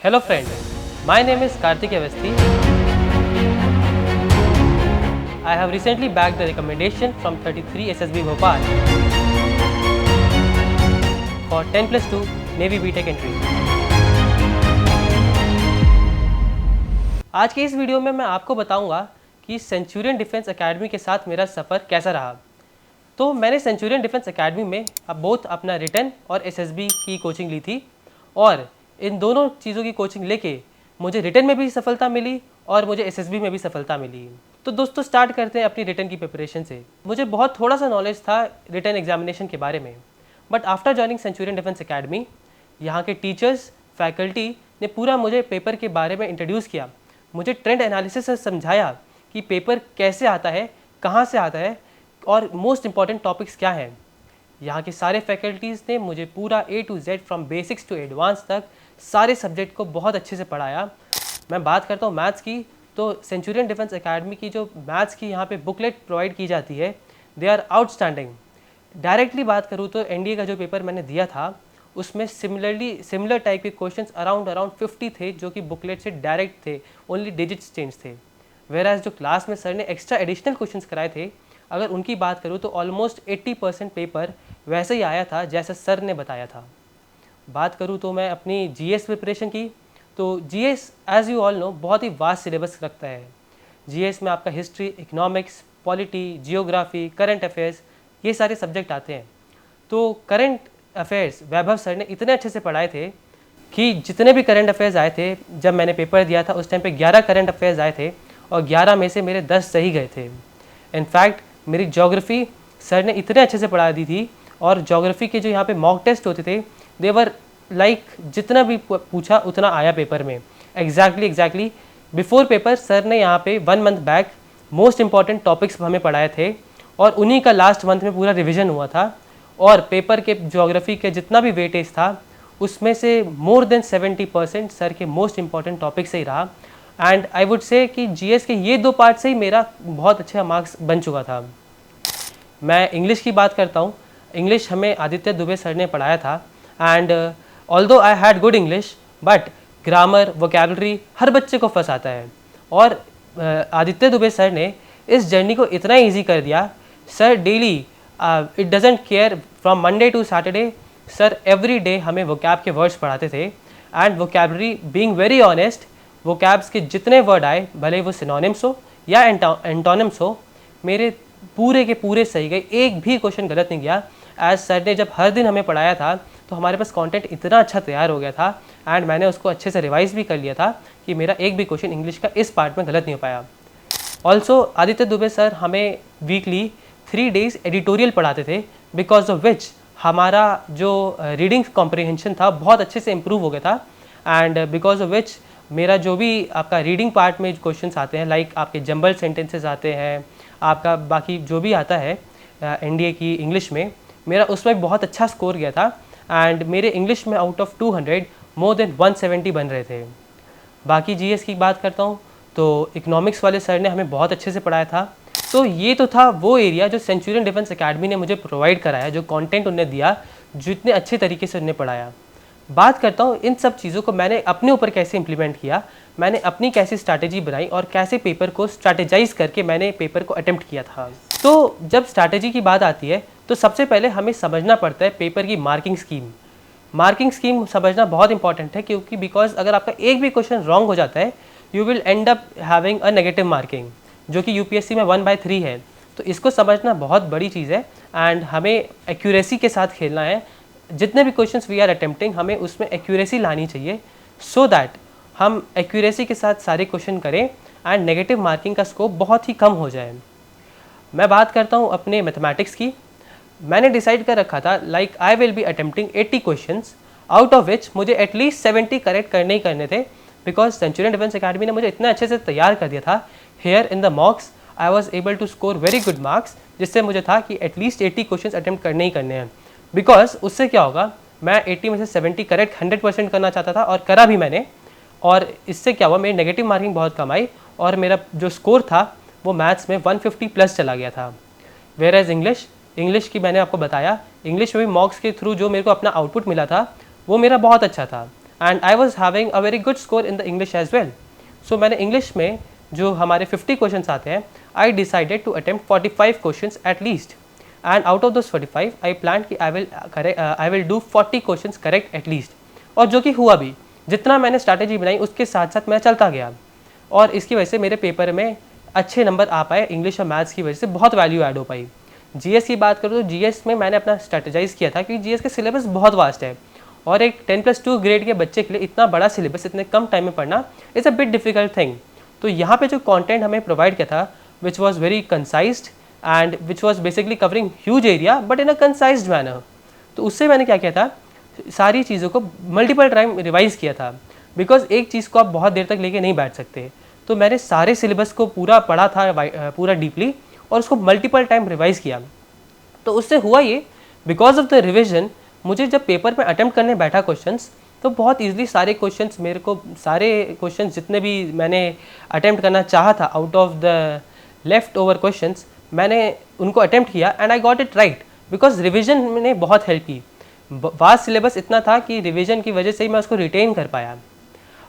Hello friend, my name is Karthik Avasthi. I have recently bagged the recommendation from 33 SSB Bhopal for 10+2 Navy BTech entry. आज के इस video में मैं आपको बताऊंगा कि सेंचुरियन डिफेंस एकेडमी के साथ मेरा सफ़र कैसा रहा। तो मैंने सेंचुरियन डिफेंस एकेडमी में बोथ अपना रिटन और एसएसबी की कोचिंग ली थी और इन दोनों चीज़ों की कोचिंग लेके मुझे रिटन में भी सफलता मिली और मुझे एसएसबी में भी सफलता मिली। तो दोस्तों स्टार्ट करते हैं अपनी रिटन की प्रिपरेशन से। मुझे बहुत थोड़ा सा नॉलेज था रिटन एग्जामिनेशन के बारे में, but after joining Centurion Defence academy यहाँ के टीचर्स फैकल्टी ने पूरा मुझे पेपर के बारे में इंट्रोड्यूस किया, मुझे ट्रेंड एनालिसिस से समझाया कि पेपर कैसे आता है, कहाँ से आता है और मोस्ट इंपॉर्टेंट टॉपिक्स क्या हैं। यहाँ के सारे फैकल्टीज़ ने मुझे पूरा A to Z from basics to advance तक सारे सब्जेक्ट को बहुत अच्छे से पढ़ाया। मैं बात करता हूँ मैथ्स की, तो सेंचुरियन डिफेंस एकेडमी की जो मैथ्स की यहाँ पे बुकलेट प्रोवाइड की जाती है, दे आर आउटस्टैंडिंग। डायरेक्टली बात करूँ तो एनडीए का जो पेपर मैंने दिया था उसमें सिमिलर टाइप के क्वेश्चंस अराउंड 50 थे जो कि बुकलेट से डायरेक्ट थे, ओनली डिजिट्स चेंज थे। वेराज जो क्लास में सर ने एक्स्ट्रा एडिशनल क्वेश्चंस कराए थे, अगर उनकी बात करूँ तो ऑलमोस्ट 80% पेपर वैसे ही आया था जैसे सर ने बताया था। बात करूँ तो मैं अपनी जीएस प्रिपरेशन की, तो GS as you all know बहुत ही वास्ट सिलेबस रखता है। जीएस में आपका history, economics, polity, geography, current affairs ये सारे सब्जेक्ट आते हैं। तो करंट अफेयर्स वैभव सर ने इतने अच्छे से पढ़ाए थे कि जितने भी करंट अफेयर्स आए थे, जब मैंने पेपर दिया था उस टाइम पे 11 करंट अफेयर्स आए थे और 11 में से मेरे 10 सही गए थे। इनफैक्ट मेरी ज्योग्राफी सर ने इतने अच्छे से पढ़ा दी थी और ज्योग्राफी के जो यहाँ पे मॉक टेस्ट होते थे, देवर लाइक जितना भी पूछा उतना आया पेपर में। एग्जैक्टली बिफोर पेपर सर ने यहाँ पे 1 month back most important topics हमें पढ़ाए थे और उन्हीं का लास्ट मंथ में पूरा रिविजन हुआ था और पेपर के ज्योग्राफी के जितना भी वेटेज था उसमें से मोर देन 70% सर के मोस्ट इंपॉर्टेंट टॉपिक से ही रहा। एंड आई वुड से कि जीएस के ये 2 पार्ट से ही मेरा बहुत अच्छा मार्क्स बन चुका था। मैं इंग्लिश की बात करता हूँ। इंग्लिश हमें आदित्य दुबे सर ने पढ़ाया था and although I had good English but grammar, vocabulary हर बच्चे को फंस आता है और आदित्य दुबे सर ने इस जर्नी को इतना ईजी कर दिया। Sir daily it doesn't care from Monday to Saturday, sir every day हमें वोकैब के वर्ड्स पढ़ाते थे and vocabulary being very honest, vocabs के जितने वर्ड आए भले वो सिनोनिम्स हो या एंटोनिम्स हो, मेरे पूरे के पूरे सही गए, एक भी क्वेश्चन गलत नहीं गया। एज सर ने जब हर दिन हमें पढ़ाया था तो हमारे पास कंटेंट इतना अच्छा तैयार हो गया था एंड मैंने उसको अच्छे से रिवाइज भी कर लिया था कि मेरा एक भी क्वेश्चन इंग्लिश का इस पार्ट में गलत नहीं हो पाया। ऑल्सो आदित्य दुबे सर हमें वीकली 3 days एडिटोरियल पढ़ाते थे, बिकॉज ऑफ विच हमारा जो रीडिंग कॉम्प्रिहेंशन था बहुत अच्छे से इम्प्रूव हो गया था एंड बिकॉज ऑफ विच मेरा जो भी आपका रीडिंग पार्ट में क्वेश्चंस आते हैं, लाइक आपके जंबल सेंटेंसेस आते हैं, आपका बाकी जो भी आता है एनडीए की इंग्लिश में, मेरा उसमें बहुत अच्छा स्कोर गया था एंड मेरे इंग्लिश में आउट ऑफ 200 मोर देन 170 बन रहे थे। बाकी जीएस की बात करता हूँ तो इकोनॉमिक्स वाले सर ने हमें बहुत अच्छे से पढ़ाया था। तो ये तो था वो एरिया जो सेंचुरियन डिफेंस एकेडमी ने मुझे प्रोवाइड कराया, जो कंटेंट उन्हें दिया, जितने अच्छे तरीके से उन्हें पढ़ाया। बात करता हूँ इन सब चीज़ों को मैंने अपने ऊपर कैसे इंप्लीमेंट किया, मैंने अपनी कैसी स्ट्रैटेजी बनाई और कैसे पेपर को स्ट्रैटेजाइज करके मैंने पेपर को अटेम्प्ट किया था। तो जब स्ट्रैटेजी की बात आती है तो सबसे पहले हमें समझना पड़ता है पेपर की मार्किंग स्कीम। मार्किंग स्कीम समझना बहुत इंपॉर्टेंट है क्योंकि बिकॉज अगर आपका एक भी क्वेश्चन रॉन्ग हो जाता है you will and up having a negative marking, जो कि यूपीएससी में 1/3 है। तो इसको समझना बहुत बड़ी चीज़ है एंड हमें एक्यूरेसी के साथ खेलना है। जितने भी क्वेश्चंस वी आर अटेम्प्टिंग हमें उसमें एक्यूरेसी लानी चाहिए सो दैट हम एक्यूरेसी के साथ सारे क्वेश्चन करें एंड नेगेटिव मार्किंग का स्कोप बहुत ही कम हो जाए। मैं बात करता हूँ अपने मैथमेटिक्स की। मैंने डिसाइड कर रखा था like I will be attempting 80 questions, out of which मुझे एटलीस्ट 70 करेक्ट करने ही करने थे, बिकॉज सेंचुरियन डिफेंस एकेडमी ने मुझे इतना अच्छे से तैयार कर दिया था। Here in the mocks I was able to score very good marks, जिससे मुझे था कि एटलीस्ट 80 क्वेश्चन अटेम्प्ट करने ही करने हैं। बिकॉज उससे क्या होगा, मैं 80 में से 70 करेक्ट 100% करना चाहता था और करा भी मैंने, और इससे क्या हुआ मेरी नेगेटिव मार्किंग बहुत कम आई और मेरा जो स्कोर था वो मैथ्स में 150 प्लस चला गया था। वेयर एज इंग्लिश की मैंने आपको बताया, इंग्लिश में भी मॉक्स के थ्रू जो मेरे को अपना आउटपुट मिला था वो मेरा बहुत अच्छा था। And I was having a very good score in the English as well. So मैंने इंग्लिश में जो हमारे 50 क्वेश्चन आते हैं, I decided to attempt 45 question at least, and out of those 45 I plan कि I will do 40 question correct at least. और जो कि हुआ भी. जितना मैंने स्ट्रैटेजी बनाई उसके साथ साथ मैं चलता गया, और इसकी वजह से मेरे पेपर में अच्छे नंबर आ पाए. इंग्लिश और मैथ्स की वजह से बहुत वैल्यू ऐड हो पाई. जीएस की बात करूँ तो जीएस में मैंने अपना स्ट्रैटेजाइज किया था, क्योंकि जीएस का सिलेबस बहुत वास्ट है, और एक 10+2 ग्रेड के बच्चे के लिए इतना बड़ा सिलेबस इतने कम टाइम में पढ़ना is a bit difficult thing. तो यहाँ पे जो कंटेंट हमें प्रोवाइड किया था, which was very concised and which was basically covering huge area but in a concised manner. तो उससे मैंने क्या किया था, सारी चीज़ों को मल्टीपल टाइम रिवाइज़ किया था, बिकॉज एक चीज़ को आप बहुत देर तक लेके नहीं बैठ सकते. तो मैंने सारे सिलेबस को पूरा पढ़ा था पूरा डीपली, और उसको मल्टीपल टाइम रिवाइज़ किया. तो उससे हुआ ये, बिकॉज ऑफ द रिविजन मुझे जब पेपर में अटेम्प्ट करने बैठा क्वेश्चंस, तो बहुत ईजिली सारे क्वेश्चंस जितने भी मैंने अटेम्प्ट करना चाहा था out of the left over questions, मैंने उनको अटेम्प्ट किया and I got it right, because revision ने बहुत हेल्प की. वास्ट सिलेबस इतना था कि रिविजन की वजह से ही मैं उसको रिटेन कर पाया.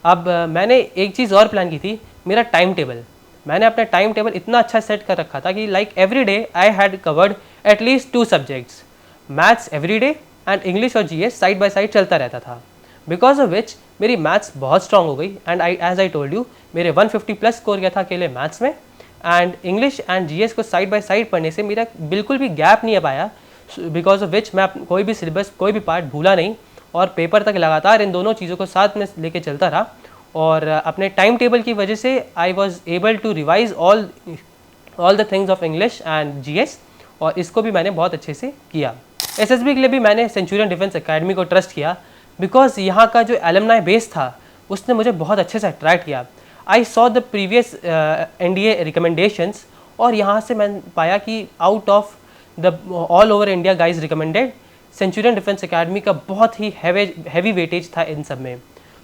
अब मैंने एक चीज़ और प्लान की थी, मेरा टाइम टेबल. मैंने अपना टाइम टेबल इतना अच्छा सेट कर रखा था कि like every day I had covered at least 2 subjects, maths every day and English और जीएस साइड बाय साइड चलता रहता था. बिकॉज ऑफ विच मेरी मैथ्स बहुत स्ट्रांग हो गई, and as I told you मेरे 150+ स्कोर गया था अकेले मैथ्स में, एंड इंग्लिश एंड जीएस को साइड बाय साइड पढ़ने से मेरा बिल्कुल भी गैप नहीं आ पाया. बिकॉज ऑफ विच मैं कोई भी सिलेबस कोई भी पार्ट भूला नहीं, और पेपर तक लगातार इन दोनों चीज़ों को साथ में लेके चलता रहा. और अपने टाइम टेबल की वजह से I was able to revise all the things of English and GS, और इसको भी मैंने बहुत अच्छे से किया. एसएसबी के लिए भी मैंने सेंचुरियन डिफेंस एकेडमी को ट्रस्ट किया, बिकॉज यहाँ का जो एलुमनाई बेस था उसने मुझे बहुत अच्छे से अट्रैक्ट किया. I saw the previous NDA recommendations, और यहाँ से मैंने पाया कि out of the all over India guys recommended, Centurion Defence academy का बहुत ही हैवी वेटेज था इन सब में.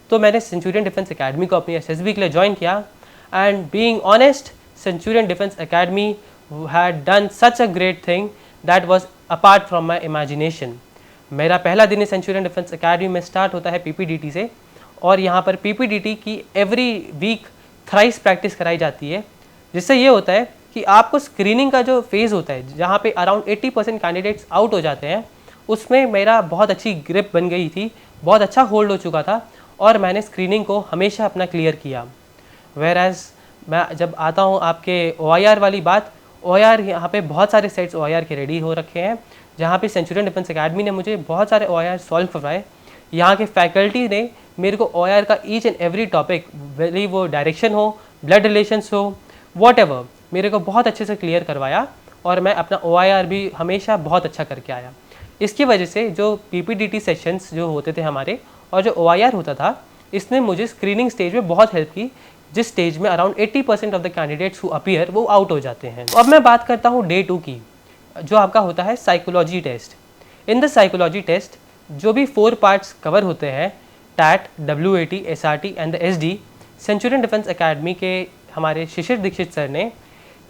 तो मैंने सेंचुरियन डिफेंस एकेडमी को अपनी एसएसबी के लिए ज्वाइन किया, and being honest, Centurion Defence academy had done such a great thing that was apart from my imagination. मेरा पहला दिन सेंचुरियन डिफेंस एकेडमी में स्टार्ट होता है पीपीडीटी से, और यहाँ पर पीपीडीटी की एवरी वीक थ्राइस प्रैक्टिस कराई जाती है, जिससे ये होता है कि आपको स्क्रीनिंग का जो फेज़ होता है, जहाँ पे अराउंड 80% कैंडिडेट्स आउट हो जाते हैं, उसमें मेरा बहुत अच्छी ग्रिप बन गई थी, बहुत अच्छा होल्ड हो चुका था, और मैंने स्क्रीनिंग को हमेशा अपना क्लियर किया. वेयर एज मैं जब आता हूँ आपके OIR वाली बात, OIR यहाँ पे बहुत सारे सेट्स OIR के रेडी हो रखे हैं, जहाँ पे सेंचुरियन डिफेंस एकेडमी ने मुझे बहुत सारे OIR सॉल्व करवाए. यहाँ के फैकल्टी ने मेरे को OIR का ईच एंड एवरी टॉपिक, भले वो डायरेक्शन हो, ब्लड रिलेशंस हो, वॉट मेरे को बहुत अच्छे से क्लियर करवाया, और मैं अपना OIR भी हमेशा बहुत अच्छा करके आया. इसकी वजह से जो PPDT सेशंस जो होते थे हमारे, और जो OIR होता था, इसने मुझे स्क्रीनिंग स्टेज में बहुत हेल्प की, जिस स्टेज में around 80% of the candidates who appear वो आउट हो जाते हैं. तो अब मैं बात करता हूँ डे 2 की, जो आपका होता है psychology test. In the psychology test जो भी 4 पार्ट्स कवर होते हैं, TAT, WAT, SRT and the SD, Centurion Defence Academy के हमारे शिशिर दीक्षित सर ने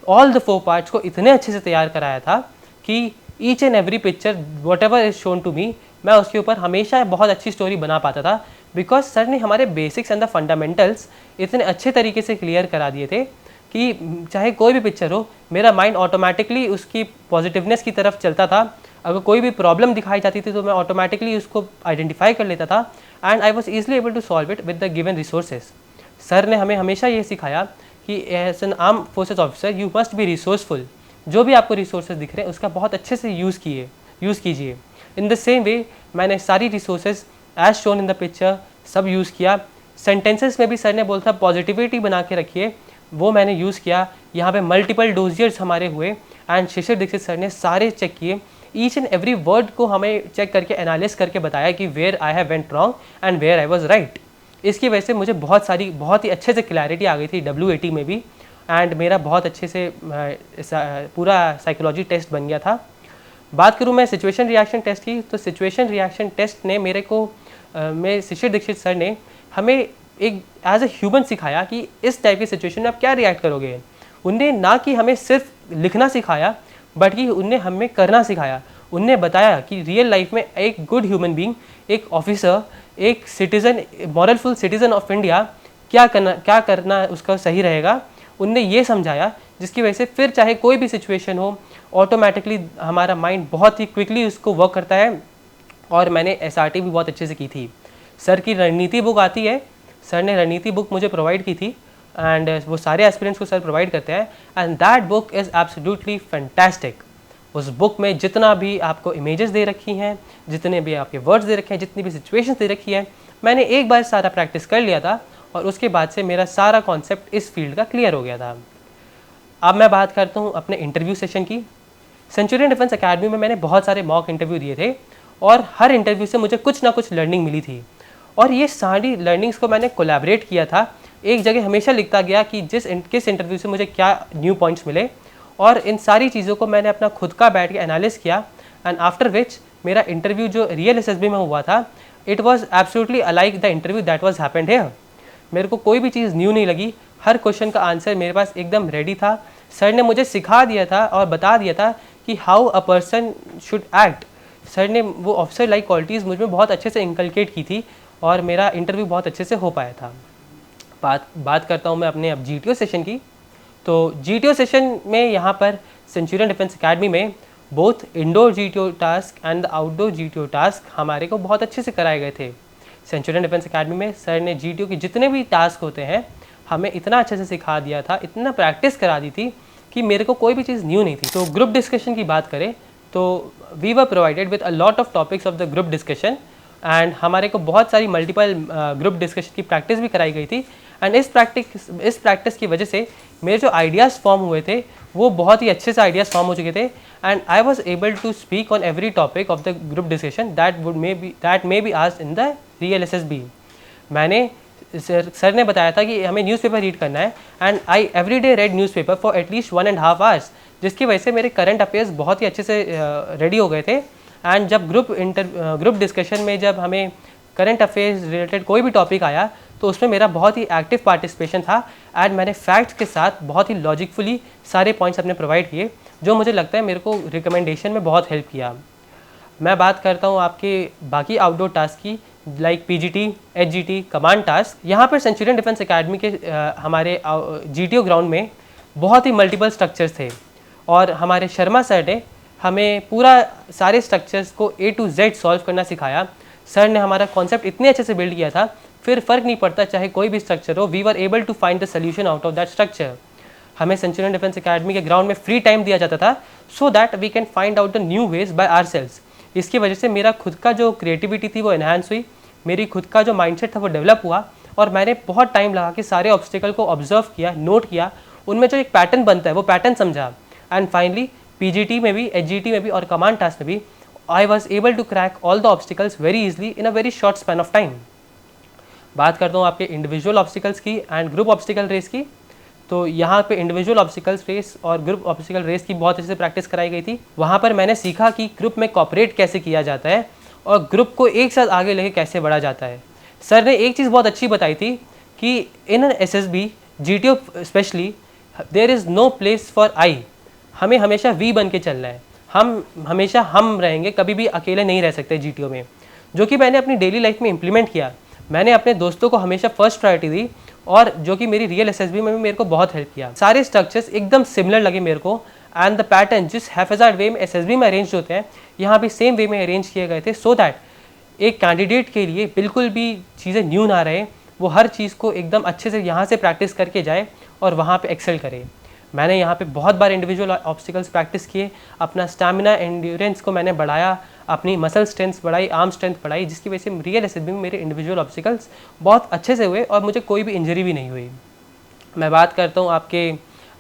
ऑल द 4 पार्ट्स को इतने अच्छे से तैयार कराया था कि each and every picture whatever is shown to me, मैं उसके ऊपर हमेशा बहुत अच्छी स्टोरी बना पाता था, बिकॉज सर ने हमारे बेसिक्स एंड द फंडामेंटल्स इतने अच्छे तरीके से क्लियर करा दिए थे कि चाहे कोई भी पिक्चर हो, मेरा माइंड ऑटोमेटिकली उसकी पॉजिटिवनेस की तरफ चलता था. अगर कोई भी प्रॉब्लम दिखाई जाती थी तो मैं ऑटोमेटिकली उसको आइडेंटिफाई कर लेता था, and I was easily able to solve it with the given resources. Sir ने हमें हमेशा ये सिखाया कि as an arm forces officer you must be resourceful. जो भी आपको रिसोर्सेज दिख रहे हैं उसका बहुत अच्छे से यूज़ कीजिए. इन द सेम वे मैंने सारी resources as shown in the picture सब यूज़ किया. सेंटेंसेस में भी सर ने बोला था पॉजिटिविटी बना के रखिए, वो मैंने यूज़ किया. यहाँ पे मल्टीपल डोजियर्स हमारे हुए, एंड शिशिर दीक्षित सर ने सारे चेक किए, ईच एंड एवरी वर्ड को हमें चेक करके एनालिस करके बताया कि where I have went wrong and where I was right. इसकी वजह से मुझे बहुत ही अच्छे से क्लैरिटी आ गई थी WAT में भी, एंड मेरा बहुत अच्छे से पूरा साइकोलॉजी टेस्ट बन गया था. बात करूँ मैं सिचुएशन रिएक्शन टेस्ट की, तो सिचुएशन रिएक्शन टेस्ट ने मेरे को मैं शिशिर दीक्षित सर ने हमें एक एज ए ह्यूमन सिखाया कि इस टाइप की सिचुएशन में आप क्या रिएक्ट करोगे. उनने ना कि हमें सिर्फ लिखना सिखाया, बट कि उनने हमें करना सिखाया. उनने बताया कि रियल लाइफ में एक गुड ह्यूमन बीइंग, एक ऑफिसर, एक सिटीज़न, मॉरलफुल सिटीज़न ऑफ इंडिया क्या करना उसका सही रहेगा। उनने ये समझाया, जिसकी वजह से फिर चाहे कोई भी सिचुएशन हो, ऑटोमेटिकली हमारा माइंड बहुत ही क्विकली उसको वर्क करता है। और मैंने SRT भी बहुत अच्छे से की थी। सर की रणनीति बुक आती है, सर ने रणनीति बुक मुझे प्रोवाइड की थी, एंड वो सारे एस्पिरेंट्स को सर प्रोवाइड करते हैं, and that book is absolutely fantastic. उस बुक में जितना भी आपको इमेजेस दे रखी हैं, जितने भी आपके वर्ड्स दे रखे हैं, जितनी भी सिचुएशंस दे रखी है, मैंने एक बार सारा प्रैक्टिस कर लिया था और उसके बाद से मेरा सारा कॉन्सेप्ट इस फील्ड का क्लियर हो गया था। अब मैं बात करता हूँ अपने इंटरव्यू सेशन की। सेंचुरियन डिफेंस एकेडमी में मैंने बहुत सारे मॉक इंटरव्यू दिए थे और हर इंटरव्यू से मुझे कुछ ना कुछ लर्निंग मिली थी, और ये सारी लर्निंग्स को मैंने कोलैबोरेट किया था। एक जगह हमेशा लिखता गया कि किस इंटरव्यू से मुझे क्या न्यू पॉइंट्स मिले, और इन सारी चीज़ों को मैंने अपना खुद का बैठ के एनालिस किया, एंड आफ्टर विच मेरा इंटरव्यू जो रियल SSB में हुआ था, it was absolutely alike the interview that was happened here. मेरे को कोई भी चीज़ न्यू नहीं लगी, हर क्वेश्चन का आंसर मेरे पास एकदम रेडी था। सर ने मुझे सिखा दिया था और बता दिया था कि how a person should act. Sir ने वो ऑफिसर लाइक क्वालिटीज़ मुझ में बहुत अच्छे से इंकलकेट की थी, और मेरा इंटरव्यू बहुत अच्छे से हो पाया था। बात करता हूँ मैं अपने अब GTO सेशन की। तो GTO सेशन में यहाँ पर सेंचुरियन डिफेंस एकेडमी में both indoor GTO task and the outdoor GTO task हमारे को बहुत अच्छे से कराए गए थे। सेंचुरियन डिफेंस एकेडमी में सर ने GTO के जितने भी टास्क होते हैं हमें इतना अच्छे से सिखा दिया था, इतना प्रैक्टिस करा दी थी कि मेरे को कोई भी चीज़ न्यू नहीं थी। तो ग्रुप डिस्कशन की बात करें तो we were provided with a lot of topics of the group discussion, and हमारे को बहुत सारी मल्टीपल ग्रुप डिस्कशन की प्रैक्टिस भी कराई गई थी। एंड इस प्रैक्टिस की वजह से मेरे जो आइडियाज़ फॉर्म हुए थे वो बहुत ही अच्छे से आइडियाज़ फॉर्म हो चुके थे, and I was able to speak on every topic of the group discussion that may be asked in the real SSB। मैंने सर ने बताया था कि हमें न्यूज़पेपर रीड करना है, and I every day read newspaper for at least 1.5 hours, जिसकी वजह से मेरे करंट अफेयर्स बहुत ही अच्छे से रेडी हो गए थे। एंड जब ग्रुप डिस्कशन में जब हमें करंट अफेयर्स रिलेटेड कोई भी टॉपिक आया तो उसमें मेरा बहुत ही एक्टिव पार्टिसिपेशन था, एंड मैंने फैक्ट्स के साथ बहुत ही लॉजिकफुली सारे पॉइंट्स अपने प्रोवाइड किए, जो मुझे लगता है मेरे को रिकमेंडेशन में बहुत हेल्प किया। मैं बात करता हूँ आपके बाकी आउटडोर टास्क की, like PGT, HGT, command task. यहाँ पर सेंचुरियन डिफेंस एकेडमी के हमारे GTO ग्राउंड में बहुत ही मल्टीपल स्ट्रक्चर्स थे, और हमारे शर्मा सर ने हमें पूरा सारे स्ट्रक्चर्स को A to Z सॉल्व करना सिखाया। सर ने हमारा कॉन्सेप्ट इतने अच्छे से बिल्ड किया था, फिर फ़र्क नहीं पड़ता चाहे कोई भी स्ट्रक्चर हो, we were able to find the solution out of that structure. हमें सेंचुरियन डिफेंस एकेडमी के ग्राउंड में फ्री टाइम दिया जाता था, so that we can find out the new ways by ourselves. इसकी वजह से मेरा खुद का जो क्रिएटिविटी थी वो एनहांस हुई, मेरी खुद का जो माइंडसेट था वो डेवलप हुआ, और मैंने बहुत टाइम लगा के सारे ऑब्स्टिकल को ऑब्जर्व किया, नोट किया, उनमें जो एक पैटर्न बनता है वो पैटर्न समझा, एंड फाइनली PGT में भी, HGT में भी और कमांड टास्क में भी I was able to crack all the obstacles very easily in a very short span of time. बात करता हूँ आपके इंडिविजुअल ऑब्स्टिकल्स की एंड ग्रुप ऑब्स्टिकल रेस की। तो यहाँ पे इंडिविजुअल ऑब्स्टिकल्स रेस और ग्रुप ऑब्स्टिकल रेस की बहुत अच्छे से प्रैक्टिस कराई गई थी। वहाँ पर मैंने सीखा कि ग्रुप में कॉपरेट कैसे किया जाता है और ग्रुप को एक साथ आगे लेके कैसे बढ़ा जाता है। सर ने एक चीज़ बहुत अच्छी बताई थी कि in an SSB GTO specially there is no place for I. हमें हमेशा वी बन के चलना है, हम हमेशा हम रहेंगे, कभी भी अकेले नहीं रह सकते GTO में, जो कि मैंने अपनी डेली लाइफ में इम्प्लीमेंट किया। मैंने अपने दोस्तों को हमेशा फर्स्ट प्रायोरिटी दी, और जो कि मेरी रियल SSB में भी मेरे को बहुत हेल्प किया। सारे स्ट्रक्चर्स एकदम सिमिलर लगे मेरे को, एंड द पैटर्न जिस हैफेजार्ड वे में SSB में अरेंज होते हैं यहाँ भी सेम वे में अरेंज किए गए थे, सो दैट एक कैंडिडेट के लिए बिल्कुल भी चीज़ें न्यू ना रहे, वो हर चीज़ को एकदम अच्छे से यहाँ से प्रैक्टिस करके जाए और वहाँ पे एक्सेल करे। मैंने यहाँ पे बहुत बार इंडिविजुअल ऑब्स्टिकल्स प्रैक्टिस किए, अपना स्टैमिना एंड्योरेंस को मैंने बढ़ाया, अपनी मसल स्ट्रेंथ बढ़ाई, आर्म स्ट्रेंथ बढ़ाई, जिसकी वजह से रियल SSB में मेरे इंडिविजुअल ऑब्स्टिकल्स बहुत अच्छे से हुए और मुझे कोई भी इंजरी भी नहीं हुई। मैं बात करता हूँ आपके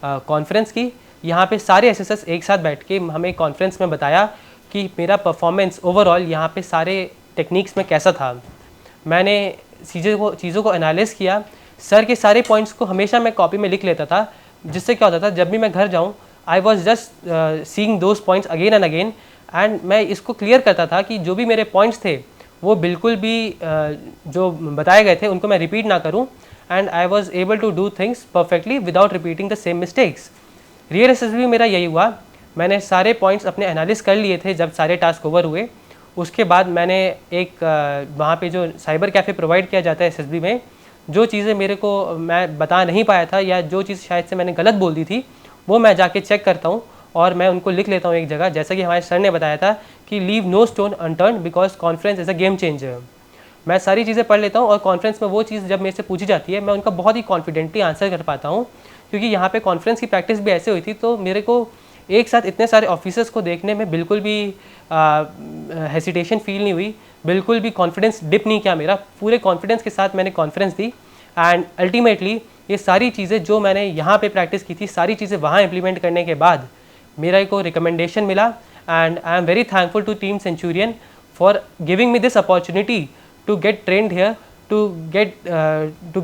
कॉन्फ्रेंस की। यहाँ पे सारे SSS एक साथ बैठ के हमें कॉन्फ्रेंस में बताया कि मेरा परफॉर्मेंस ओवरऑल यहाँ पे सारे टेक्निक्स में कैसा था। मैंने चीज़ों को एनालिस किया। सर के सारे पॉइंट्स को हमेशा मैं कॉपी में लिख लेता था, जिससे क्या होता था जब भी मैं घर जाऊँ I was just seeing those points again and again, and मैं इसको क्लियर करता था कि जो भी मेरे पॉइंट्स थे वो बिल्कुल भी जो बताए गए थे उनको मैं रिपीट ना करूं, and I was able to do things perfectly without repeating the same mistakes. Real SSB में मेरा यही हुआ। मैंने सारे पॉइंट्स अपने एनालिस कर लिए थे जब सारे टास्क ओवर हुए। उसके बाद मैंने एक वहाँ पे जो साइबर कैफ़े प्रोवाइड किया जाता है एसएसबी में, जो चीज़ें मेरे को मैं बता नहीं पाया था या जो चीज़ शायद से मैंने गलत बोल दी थी, वो मैं जाके चेक करता हूँ और मैं उनको लिख लेता हूँ एक जगह। जैसा कि हमारे सर ने बताया था कि leave no stone unturned because conference is a game changer. मैं सारी चीज़ें पढ़ लेता हूँ और कॉन्फ्रेंस में वो चीज़ जब मेरे से पूछी जाती है मैं उनका बहुत ही कॉन्फिडेंटली आंसर कर पाता हूँ, क्योंकि यहाँ पे कॉन्फ्रेंस की प्रैक्टिस भी ऐसे हुई थी। तो मेरे को एक साथ इतने सारे ऑफिसर्स को देखने में बिल्कुल भी हेसिटेशन फील नहीं हुई, बिल्कुल भी कॉन्फिडेंस डिप नहीं किया मेरा। पूरे कॉन्फिडेंस के साथ मैंने कॉन्फ्रेंस दी एंड अल्टीमेटली ये सारी चीज़ें जो मैंने यहाँ पे प्रैक्टिस की थी, सारी चीज़ें वहाँ इम्प्लीमेंट करने के बाद मेरा को रिकमेंडेशन मिला। And I am very thankful to team Centurion for giving me this opportunity to get trained here, to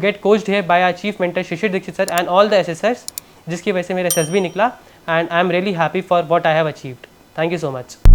get coached here by our chief mentor Shishir Dixit sir and all the SSRs, जिसकी वजह से मेरा SSB निकला and I am really happy for what I have achieved. Thank you so much.